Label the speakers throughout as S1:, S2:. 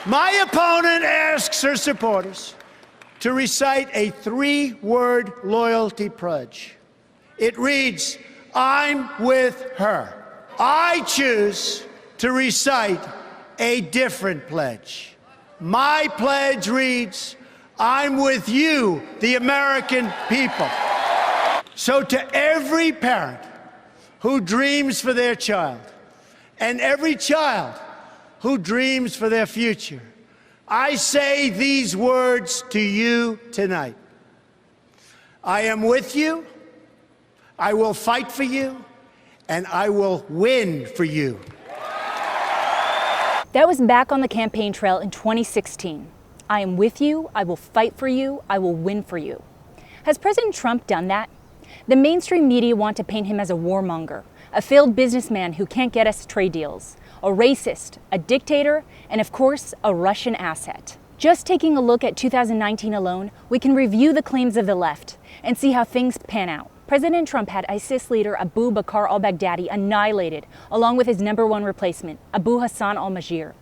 S1: My opponent asks her supporters to recite a 3-word loyalty pledge. It reads, "I'm with her." I choose to recite a different pledge. My pledge reads, "I'm with you, the American people." So to every parent who dreams for their child, and every child who dreams for their future, I say these words to you tonight. I am with you, I will fight for you, and I will win for you.
S2: That was back on the campaign trail in 2016. I am with you, I will fight for you, I will win for you. Has President Trump done that? The mainstream media want to paint him as a warmonger, a failed businessman who can't get us trade deals, a racist, a dictator, and of course, a Russian asset. Just taking a look at 2019 alone, we can review the claims of the left and see how things pan out. President Trump had ISIS leader Abu Bakr al-Baghdadi annihilated, along with his #1 replacement, Abu Hassan al-Majir.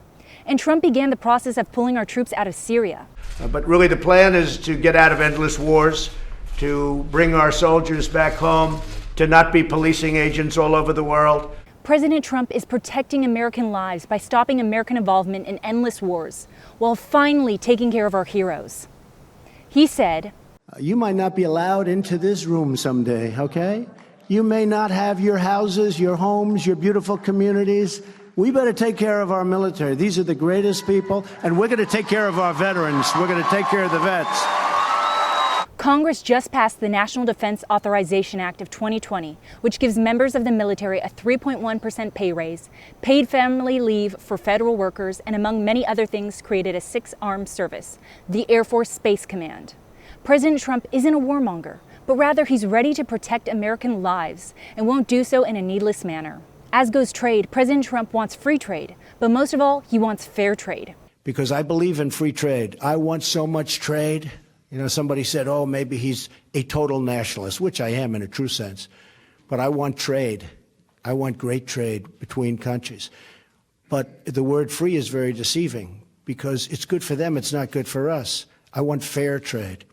S2: And Trump began the process of pulling our troops out of Syria.
S1: But really the plan is to get out of endless wars, to bring our soldiers back home, to not be policing agents all over the world.
S2: President Trump is protecting American lives by stopping American involvement in endless wars, while finally taking care of our heroes. He said,
S1: You might not be allowed into this room someday, okay? You may not have your houses, your homes, your beautiful communities. We better take care of our military. These are the greatest people, and we're going to take care of our veterans. We're going to take care of the vets.
S2: Congress just passed the National Defense Authorization Act of 2020, which gives members of the military a 3.1% pay raise, paid family leave for federal workers, and among many other things created a 6-arm service, the Air Force Space Command. President Trump isn't a warmonger, but rather he's ready to protect American lives and won't do so in a needless manner. As goes trade, President Trump wants free trade, but most of all, he wants fair trade.
S1: Because I believe in free trade. I want so much trade. You know, somebody said, oh, maybe he's a total nationalist, which I am in a true sense. But I want trade. I want great trade between countries. But the word free is very deceiving because it's good for them, it's not good for us. I want fair trade.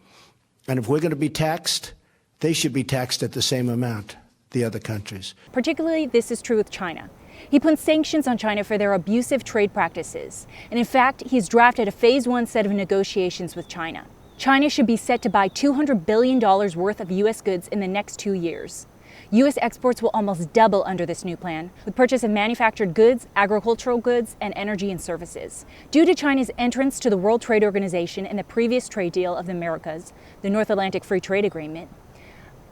S1: And if we're going to be taxed, they should be taxed at the same amount, the other countries.
S2: Particularly, this is true with China. He put sanctions on China for their abusive trade practices. And in fact, he's drafted a phase 1 set of negotiations with China. China should be set to buy $200 billion worth of U.S. goods in the next 2 years. U.S. exports will almost double under this new plan, with purchase of manufactured goods, agricultural goods, and energy and services. Due to China's entrance to the World Trade Organization and the previous trade deal of the Americas, the North Atlantic Free Trade Agreement,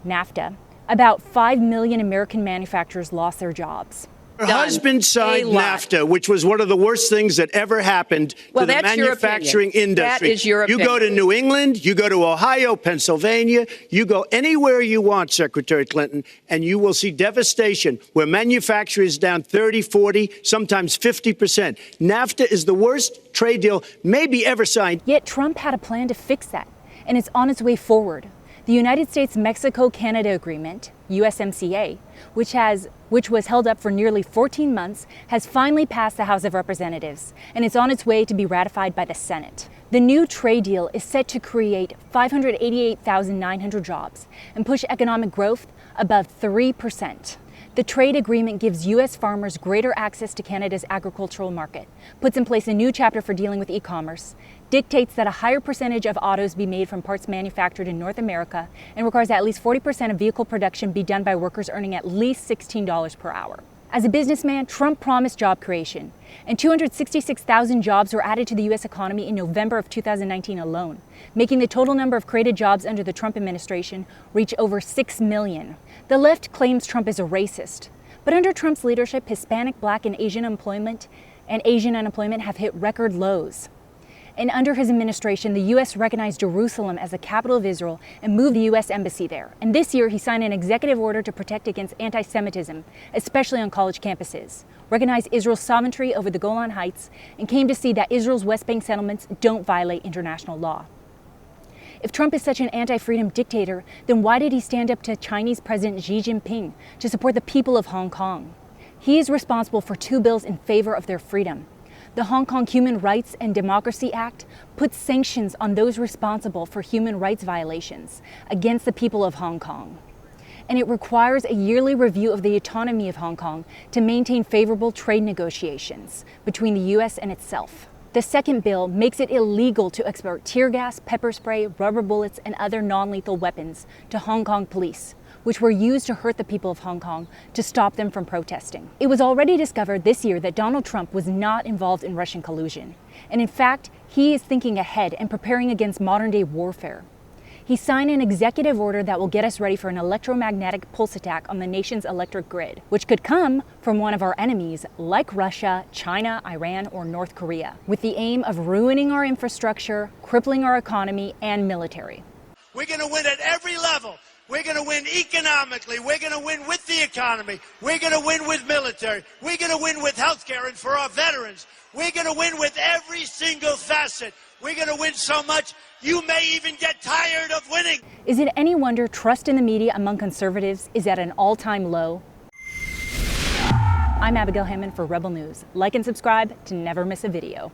S2: NAFTA, about 5 million American manufacturers lost their jobs.
S1: Her husband signed NAFTA, which was one of the worst things that ever happened to the manufacturing industry.
S3: That is your opinion.
S1: You go to New England, you go to Ohio, Pennsylvania, you go anywhere you want, Secretary Clinton, and you will see devastation where manufacturing is down 30, 40, sometimes 50%. NAFTA is the worst trade deal maybe ever signed.
S2: Yet Trump had a plan to fix that, and it's on its way forward. The United States-Mexico-Canada Agreement, USMCA, which was held up for nearly 14 months, has finally passed the House of Representatives, and it's on its way to be ratified by the Senate. The new trade deal is set to create 588,900 jobs and push economic growth above 3%. The trade agreement gives U.S. farmers greater access to Canada's agricultural market, puts in place a new chapter for dealing with e-commerce, dictates that a higher percentage of autos be made from parts manufactured in North America, and requires that at least 40% of vehicle production be done by workers earning at least $16 per hour. As a businessman, Trump promised job creation, and 266,000 jobs were added to the U.S. economy in November of 2019 alone, making the total number of created jobs under the Trump administration reach over 6 million. The left claims Trump is a racist, but under Trump's leadership, Hispanic, Black, and Asian unemployment have hit record lows. And under his administration, the U.S. recognized Jerusalem as the capital of Israel and moved the U.S. embassy there. And this year, he signed an executive order to protect against anti-Semitism, especially on college campuses, recognized Israel's sovereignty over the Golan Heights, and came to see that Israel's West Bank settlements don't violate international law. If Trump is such an anti-freedom dictator, then why did he stand up to Chinese President Xi Jinping to support the people of Hong Kong? He is responsible for 2 bills in favor of their freedom. The Hong Kong Human Rights and Democracy Act puts sanctions on those responsible for human rights violations against the people of Hong Kong. And it requires a yearly review of the autonomy of Hong Kong to maintain favorable trade negotiations between the U.S. and itself. The second bill makes it illegal to export tear gas, pepper spray, rubber bullets, and other non-lethal weapons to Hong Kong police, which were used to hurt the people of Hong Kong to stop them from protesting. It was already discovered this year that Donald Trump was not involved in Russian collusion. And in fact, he is thinking ahead and preparing against modern-day warfare. He signed an executive order that will get us ready for an electromagnetic pulse attack on the nation's electric grid, which could come from one of our enemies like Russia, China, Iran, or North Korea, with the aim of ruining our infrastructure, crippling our economy, and military.
S1: We're going to win at every level. We're going to win economically. We're going to win with the economy. We're going to win with military. We're going to win with healthcare and for our veterans. We're going to win with every single facet. We're going to win so much, you may even get tired of winning.
S2: Is it any wonder trust in the media among conservatives is at an all-time low? I'm Abagail Hamman for Rebel News. Like and subscribe to never miss a video.